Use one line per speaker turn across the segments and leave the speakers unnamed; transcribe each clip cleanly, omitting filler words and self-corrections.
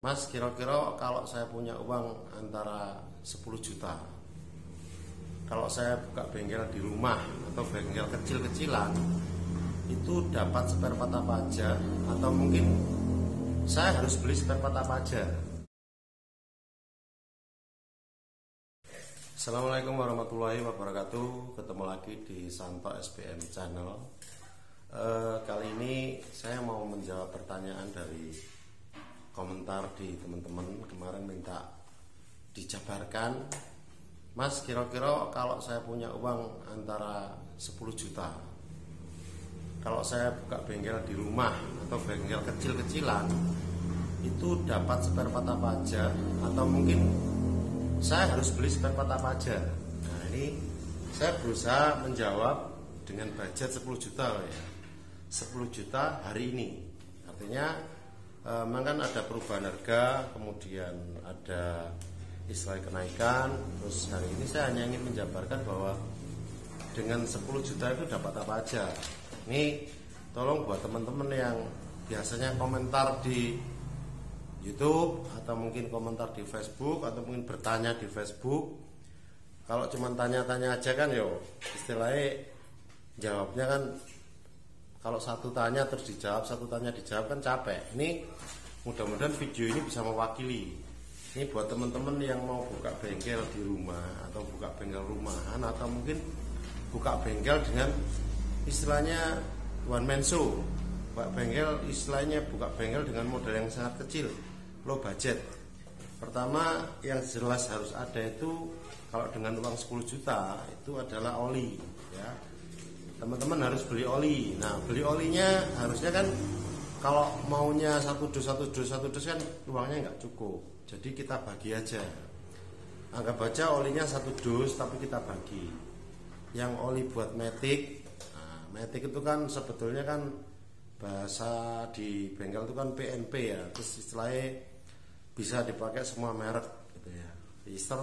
Mas, kira-kira kalau saya punya uang antara 10 juta, kalau saya buka bengkel di rumah atau bengkel kecil-kecilan, itu dapat spare part apa aja, atau mungkin saya harus beli spare part apa aja? Assalamualaikum warahmatullahi wabarakatuh. Ketemu lagi di Santo SPM Channel. Kali ini saya mau menjawab pertanyaan dari komentar di teman-teman. Kemarin minta dijabarkan, Mas, kira-kira kalau saya punya uang antara 10 juta, kalau saya buka bengkel di rumah atau bengkel kecil-kecilan, itu dapat spare part apa aja, atau mungkin saya harus beli spare part apa aja? Nah, ini saya berusaha menjawab dengan budget 10 juta ya. 10 juta hari ini. Artinya memang kan ada perubahan harga, kemudian ada istilah kenaikan. Terus hari ini saya hanya ingin menjabarkan bahwa dengan 10 juta itu dapat apa aja. Ini tolong buat teman-teman yang biasanya komentar di YouTube atau mungkin komentar di Facebook atau mungkin bertanya di Facebook. Kalau cuma tanya-tanya aja kan yo, istilahnya jawabnya kan, kalau satu tanya terus dijawab, satu tanya dijawab kan capek. Ini mudah-mudahan video ini bisa mewakili. Ini buat teman-teman yang mau buka bengkel di rumah atau buka bengkel rumahan atau mungkin buka bengkel dengan istilahnya one man show. Buka bengkel istilahnya buka bengkel dengan modal yang sangat kecil, low budget. Pertama yang jelas harus ada itu, kalau dengan uang 10 juta itu adalah oli ya. Teman-teman harus beli oli. Nah, beli olinya harusnya kan kalau maunya satu dus kan uangnya nggak cukup. Jadi kita bagi aja. Anggap aja olinya satu dus tapi kita bagi. Yang oli buat matic. Nah, matic itu kan sebetulnya kan bahasa di bengkel itu kan PNP ya. Terus istilahnya bisa dipakai semua merek gitu ya.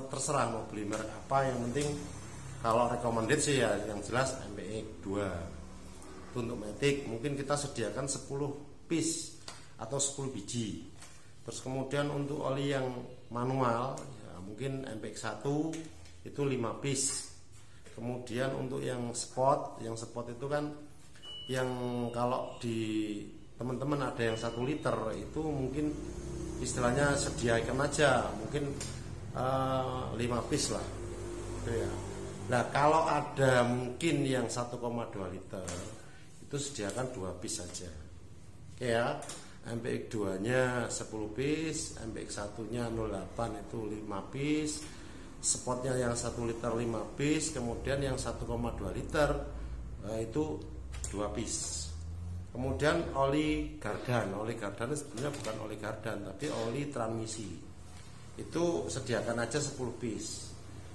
Terserah mau beli merek apa, yang penting kalau recommended sih ya yang jelas MPX 2 itu untuk matic. Mungkin kita sediakan 10 piece atau 10 biji. Terus kemudian untuk oli yang manual ya, mungkin MPX 1 itu 5 piece. Kemudian untuk yang spot itu kan yang kalau di teman-teman ada yang 1 liter itu mungkin istilahnya sediakan aja mungkin 5 piece lah gitu ya. Nah, kalau ada mungkin yang 1,2 liter itu sediakan 2 piece saja. Oke ya. MPX 2 nya 10 piece, MPX 1 nya 08 itu 5 piece, spotnya yang 1 liter 5 piece, kemudian yang 1,2 liter itu 2 piece. Kemudian oli gardan itu sebenarnya bukan oli gardan tapi oli transmisi. Itu sediakan aja 10 piece.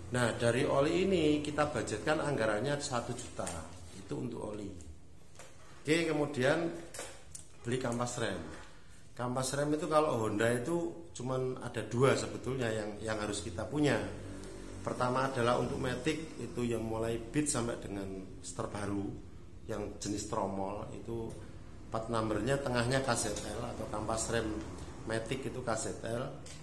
Nah, dari oli ini kita budgetkan anggarannya 1 juta. Itu untuk oli. Oke, kemudian beli kampas rem. Kampas rem itu kalau Honda itu cuman ada 2 sebetulnya yang harus kita punya. Pertama adalah untuk matic, itu yang mulai beat sampai dengan terbaru yang jenis tromol itu 4 numbernya, tengahnya KZL atau kampas rem matic itu KZL.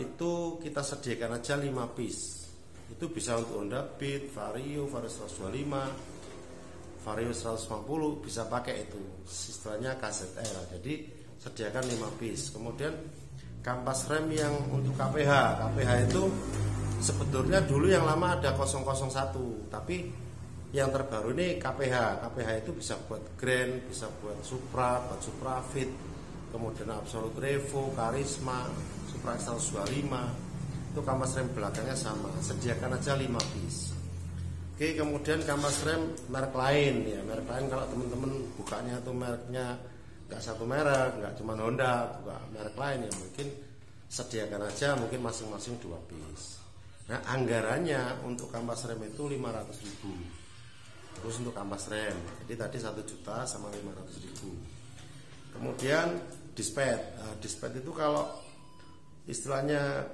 Itu kita sediakan aja 5 piece. Itu bisa untuk Honda Beat, Vario 125, Vario 150 bisa pakai itu. Istilahnya KZL. Jadi sediakan 5 piece. Kemudian kampas rem yang untuk KPH itu sebetulnya dulu yang lama ada 001, tapi yang terbaru ini KPH itu bisa buat Grand, bisa buat Supra, buat Supra Fit, kemudian Absolute Revo, Karisma, Supra 125. Itu kampas rem belakangnya sama, sediakan aja 5 piece. Oke, kemudian kampas rem merek lain ya. Merek lain kalau teman-teman bukanya tuh mereknya nggak satu merek, nggak cuma Honda, buka merek lain ya, mungkin sediakan aja mungkin masing-masing 2 piece. Nah, anggarannya untuk kampas rem itu 500.000. Terus untuk kampas rem, jadi tadi 1 juta sama 500.000. Kemudian dispet. Dispet itu kalau istilahnya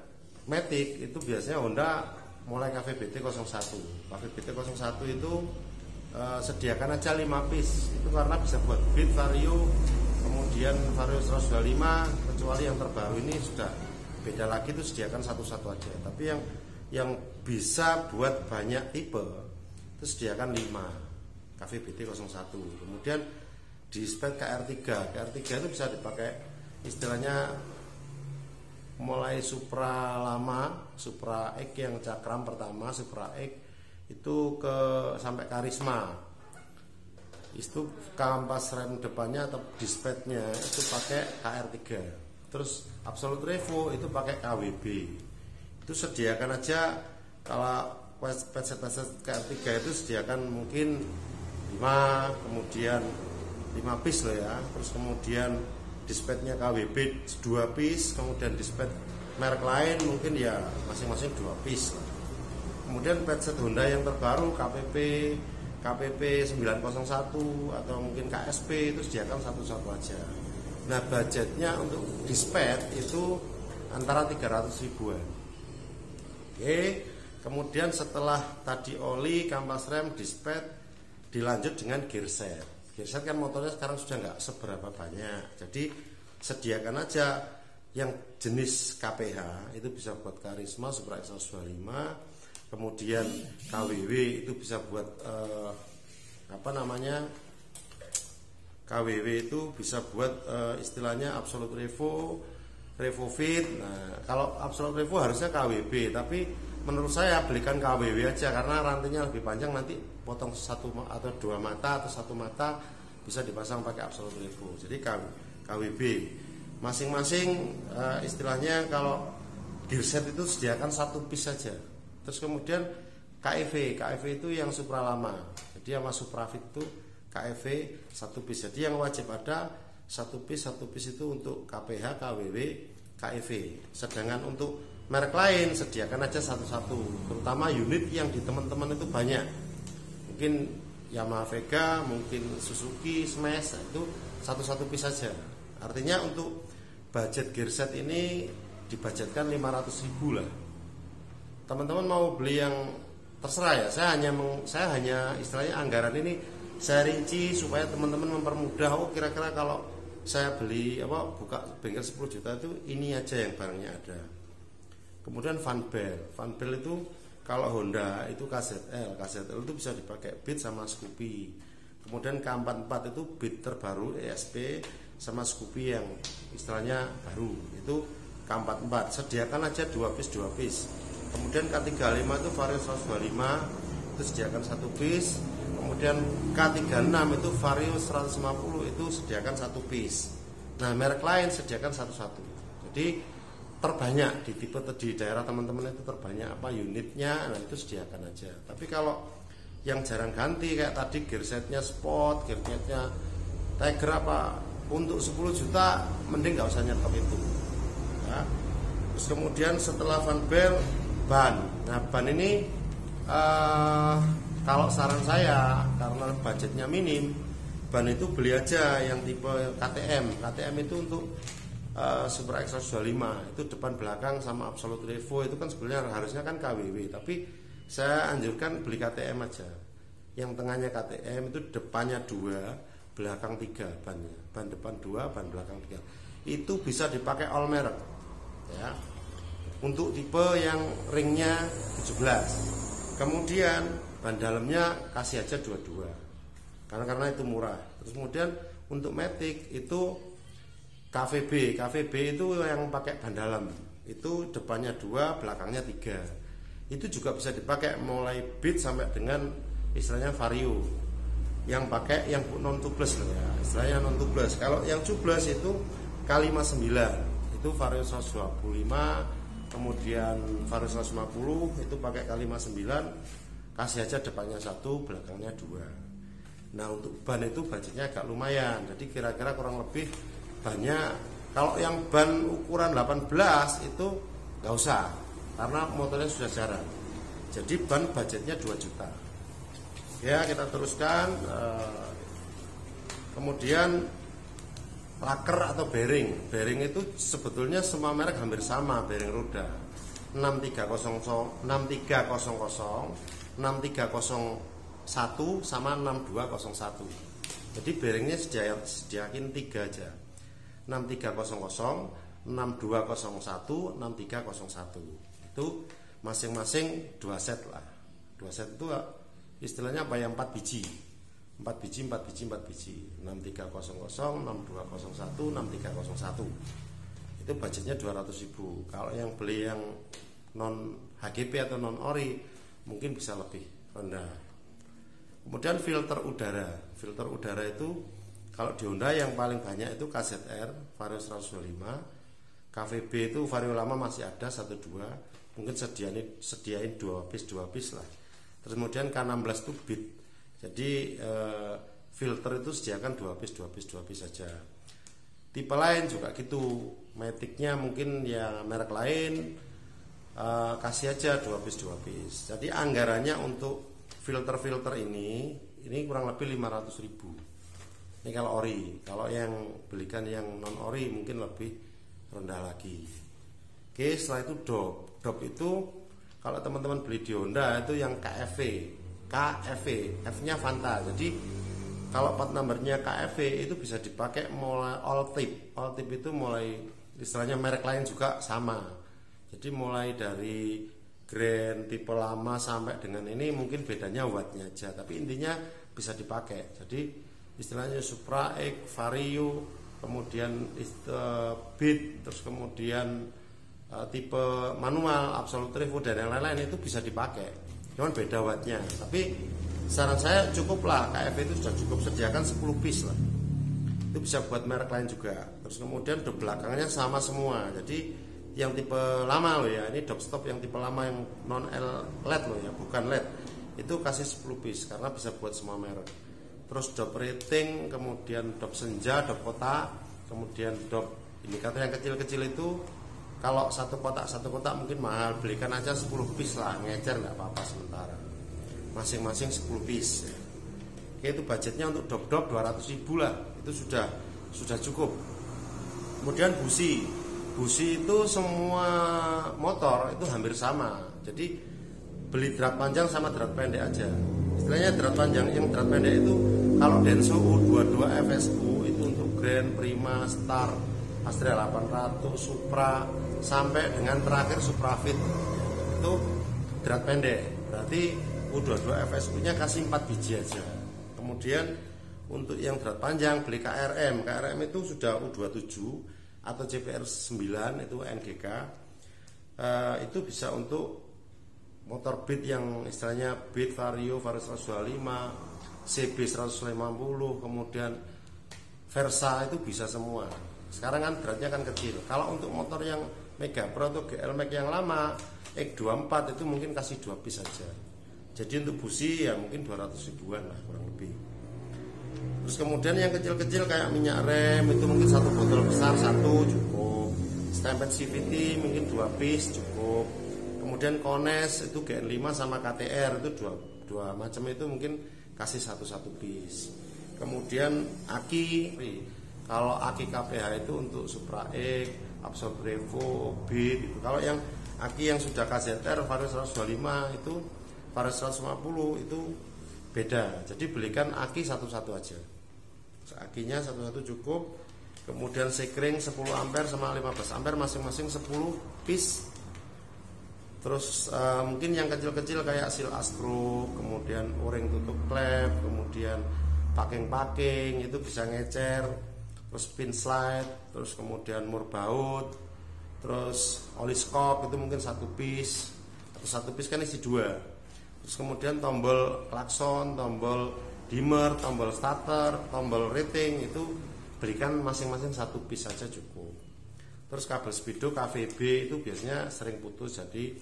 matic itu biasanya Honda mulai KVBT 01. KVBT 01 itu sediakan aja 5 piece. Itu karena bisa buat Beat, Vario, kemudian Vario 125, kecuali yang terbaru ini sudah beda lagi, itu sediakan satu-satu aja. Tapi yang bisa buat banyak tipe itu sediakan 5 KVBT 01. Kemudian di spek KR3 itu bisa dipakai istilahnya mulai Supra lama, Supra X yang cakram pertama, Supra X itu ke sampai Karisma. Itu kampas rem depannya atau dispetnya itu pakai KR3. Terus Absolute Revo itu pakai KWB. Itu sediakan aja, kalau peset KR3 itu sediakan mungkin 5, kemudian 5 piece loh ya. Terus kemudian dispetnya KWB 2 piece, kemudian dispet merek lain mungkin ya masing-masing 2 piece. Kemudian peset Honda yang terbaru KPP 901 atau mungkin KSP itu sediakan satu-satu aja. Nah, budgetnya untuk dispet itu antara 300 ribuan. Oke, kemudian setelah tadi oli, kampas rem, dispet, dilanjut dengan gearset. Gearset kan motornya sekarang sudah nggak seberapa banyak, jadi sediakan aja yang jenis KPH itu bisa buat Karisma, Supra X125, kemudian KWW itu bisa buat KWW itu bisa buat istilahnya Absolute Revo, Revo Fit. Nah, kalau Absolute Revo harusnya KWB, tapi menurut saya belikan KWW aja karena rantainya lebih panjang, nanti potong 1 atau 2 mata atau 1 mata bisa dipasang pakai Absolute Revo. Jadi KWB masing-masing istilahnya kalau gearset itu sediakan 1 piece saja. Terus kemudian KEV itu yang Supra lama. Jadi yang Supra Fit itu KEV 1 piece. Jadi yang wajib ada 1 piece itu untuk KPH, KWW, KEV. Sedangkan untuk merek lain sediakan aja satu-satu. Terutama unit yang di teman-teman itu banyak. Mungkin Yamaha Vega, mungkin Suzuki Smash, itu satu-satu piece saja. Artinya untuk budget gearset ini dibudgetkan 500 ribu lah. Teman-teman mau beli yang terserah ya. Saya hanya istilahnya anggaran ini saya rinci supaya teman-teman mempermudah. Oh, kira-kira kalau saya beli buka bengkel 10 juta itu ini aja yang barangnya ada. Kemudian fan bell itu kalau Honda itu KZL itu bisa dipakai Beat sama Scoopy. Kemudian K44 itu Beat terbaru ESP sama Scoopy yang istilahnya baru, itu K44 sediakan aja 2 piece. Kemudian K35 itu Vario 125 itu sediakan 1 piece. Kemudian K36 itu Vario 150 itu sediakan 1 piece. Nah, merek lain sediakan satu-satu. Jadi terbanyak di tipe di daerah teman-teman itu terbanyak unitnya, nah itu sediakan aja. Tapi kalau yang jarang ganti kayak tadi gearsetnya sport, gearsetnya Tiger untuk 10 juta mending nggak usah nyetop itu. Ya. Terus kemudian setelah fan bell, ban. Nah, ban ini kalau saran saya karena budgetnya minim, ban itu beli aja yang tipe KTM. KTM itu untuk Supra X125 itu depan belakang sama Absolute Revo itu kan sebenarnya harusnya kan KWW, tapi saya anjurkan beli KTM aja. Yang tengahnya KTM itu depannya 2, belakang 3 bannya. Ban depan 2, ban belakang 3. Itu bisa dipakai all merek. Ya. Untuk tipe yang ringnya 17. Kemudian ban dalamnya kasih aja 22. Karena itu murah. Terus kemudian untuk Matic itu KVB itu yang pakai ban dalam. Itu depannya 2, belakangnya 3. Itu juga bisa dipakai mulai Beat sampai dengan istilahnya Vario. Yang pakai yang non tubeless loh ya. Istilahnya non tubeless. Kalau yang tubeless itu K59. Itu Vario 125, kemudian Vario 150 itu pakai K59. Kasih aja depannya 1, belakangnya 2. Nah, untuk ban itu budgetnya agak lumayan. Jadi kira-kira kurang lebih banyak. Kalau yang ban ukuran 18 itu nggak usah karena motornya sudah jarang. Jadi ban budgetnya 2 juta. Ya, kita teruskan. Kemudian laker atau bearing. Bearing itu sebetulnya semua merek hampir sama bearing roda. 6300, 6301 sama 6201. Jadi bearingnya sediakin 3 aja. 6300, 6201, 6301. Itu masing-masing 2 set lah. 2 set itu istilahnya apa ya, 4 biji. 4 biji, 6300, 6201, 6301. Itu budgetnya 200.000. Kalau yang beli yang non HGP atau non ori mungkin bisa lebih rendah. Kemudian filter udara. Filter udara itu kalau di Honda yang paling banyak itu KZR Vario 125, KVB itu Vario lama masih ada 1-2, mungkin sediain 2 piece lah. Terus kemudian K16 itu Beat. Jadi filter itu sediakan 2 piece saja. Tipe lain juga gitu. Maticnya mungkin ya merek lain, kasih aja 2 piece. Jadi anggarannya untuk filter-filter ini kurang lebih 500.000. Ini kalau ori. Kalau yang belikan yang non ori mungkin lebih rendah lagi. Oke, setelah itu dop. Dop itu kalau teman-teman beli di Honda itu yang KFV, F-nya Fanta. Jadi kalau part numbernya KFV itu bisa dipakai mulai all tip. All tip itu mulai istilahnya merek lain juga sama. Jadi mulai dari Grand tipe lama sampai dengan ini mungkin bedanya wattnya aja, tapi intinya bisa dipakai. Jadi istilahnya Supra X, Vario, kemudian Beat, terus kemudian tipe manual, Absolute Revo dan yang lain-lain itu bisa dipakai. Cuman beda wattnya. Tapi saran saya cukuplah, KFV itu sudah cukup, sediakan 10 piece lah. Itu bisa buat merek lain juga. Terus kemudian dop belakangnya sama semua. Jadi yang tipe lama loh ya, ini dop stop yang tipe lama yang non LED loh ya, bukan LED. Itu kasih 10 piece karena bisa buat semua merek. Terus dop rating, kemudian dop senja, dop kotak, kemudian dop indikator yang kecil-kecil itu kalau satu kotak mungkin mahal, belikan aja 10 piece lah, ngecer nggak apa-apa sementara. Masing-masing 10 piece. Oke, itu budgetnya untuk dop-dop 200.000 lah, itu sudah cukup. Kemudian busi itu semua motor itu hampir sama. Jadi beli drat panjang sama drat pendek aja. Istilahnya drat panjang, yang drat pendek itu kalau Denso U22 FSU itu untuk Grand, Prima, Star, Astrea 800, Supra sampai dengan terakhir Supra Fit itu drat pendek. Berarti U22 FSU nya kasih 4 biji aja. Kemudian untuk yang drat panjang beli KRM itu sudah U27 atau CPR 9 itu NGK. Itu bisa untuk motor Beat yang istilahnya Beat Vario 125, CB 150, kemudian Versa itu bisa semua. Sekarang kan dratnya kan kecil. Kalau untuk motor yang Mega Pro atau GL Max yang lama X24 itu mungkin kasih 2 piece saja. Jadi untuk busi ya mungkin 200.000-an lah kurang lebih. Terus kemudian yang kecil-kecil kayak minyak rem itu mungkin 1 botol besar 1 cukup. Stampede CVT mungkin 2 piece cukup. Kemudian Kones itu GN5 sama KTR itu dua macam itu mungkin kasih 1 piece. Kemudian aki, kalau aki KPH itu untuk Supra X, Absolute Revo, Beat itu. Kalau yang aki yang sudah KZR Vario 125 itu Vario 150 itu beda. Jadi belikan aki satu-satu aja. Akinya satu-satu cukup. Kemudian sekring 10 ampere sama 15 ampere masing-masing 10 piece. Terus mungkin yang kecil-kecil kayak seal askro, kemudian o-ring tutup klep, kemudian packing itu bisa ngecer, terus pin slide, terus kemudian mur baut, terus oli skop itu mungkin 1 piece, atau 1 piece kan isi 2. Terus kemudian tombol klakson, tombol dimmer, tombol starter, tombol rating itu belikan masing-masing 1 piece saja cukup. Terus kabel speedo KVB itu biasanya sering putus, jadi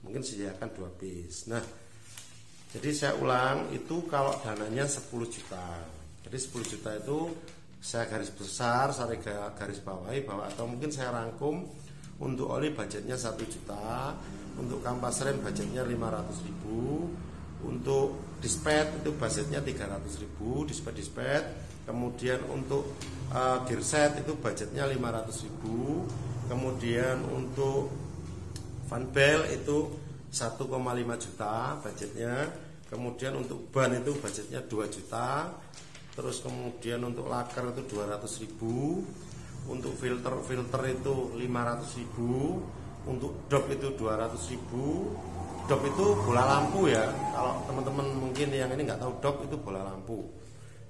mungkin sediakan 2 piece. Nah, jadi saya ulang, itu kalau dananya 10 juta. Jadi 10 juta itu saya garis besar, saya garis bawahi bahwa, atau mungkin saya rangkum, untuk oli budgetnya 1 juta, untuk kampas rem budgetnya 500.000, untuk dispet itu budgetnya 300.000, dispet. Kemudian untuk gear set itu budgetnya 500.000. Kemudian untuk fan bell itu 1,5 juta budgetnya. Kemudian untuk ban itu budgetnya 2 juta. Terus kemudian untuk laker itu 200.000. untuk filter itu 500.000, untuk dop itu 200.000. Dop itu bola lampu ya, kalau teman-teman mungkin yang ini nggak tahu, dop itu bola lampu.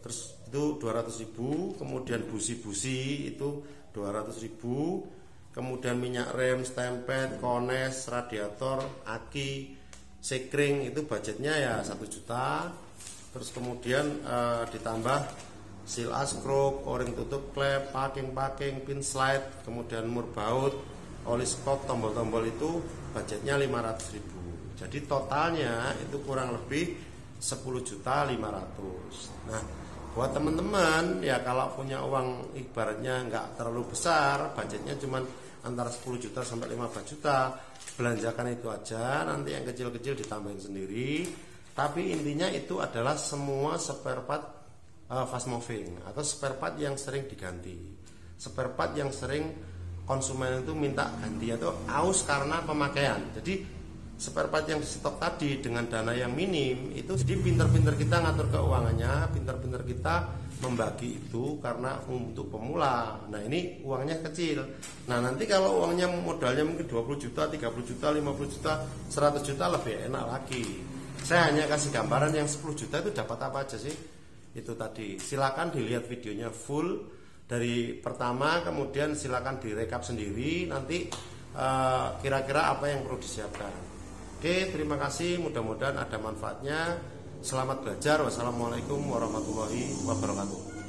Terus itu 200.000, kemudian busi-busi itu 200.000, kemudian minyak rem, stempet, kones, radiator, aki, sekring itu budgetnya ya 1 juta. Terus kemudian ditambah seal askrok, o-ring tutup klep, packing, pin slide, kemudian mur baut, oli skop, tombol-tombol itu budgetnya 500.000. Jadi totalnya itu kurang lebih 10.500.000. Nah, buat teman-teman ya kalau punya uang ibaratnya nggak terlalu besar, budgetnya cuma antara 10 juta sampai 15 juta, belanjakan itu aja, nanti yang kecil-kecil ditambahin sendiri. Tapi intinya itu adalah semua spare part fast moving atau spare part yang sering diganti, spare part yang sering konsumen itu minta ganti atau aus karena pemakaian. Jadi spare part yang di stok tadi dengan dana yang minim itu, jadi pinter-pinter kita ngatur keuangannya, pinter-pinter kita membagi itu karena untuk pemula. Nah ini uangnya kecil. Nah nanti kalau uangnya modalnya mungkin 20 juta, 30 juta, 50 juta, 100 juta lebih enak lagi. Saya hanya kasih gambaran yang 10 juta itu dapat apa aja sih. Itu tadi, silakan dilihat videonya full dari pertama, kemudian silakan direkap sendiri nanti kira-kira apa yang perlu disiapkan. Oke, terima kasih, mudah-mudahan ada manfaatnya. Selamat belajar. Wassalamualaikum warahmatullahi wabarakatuh.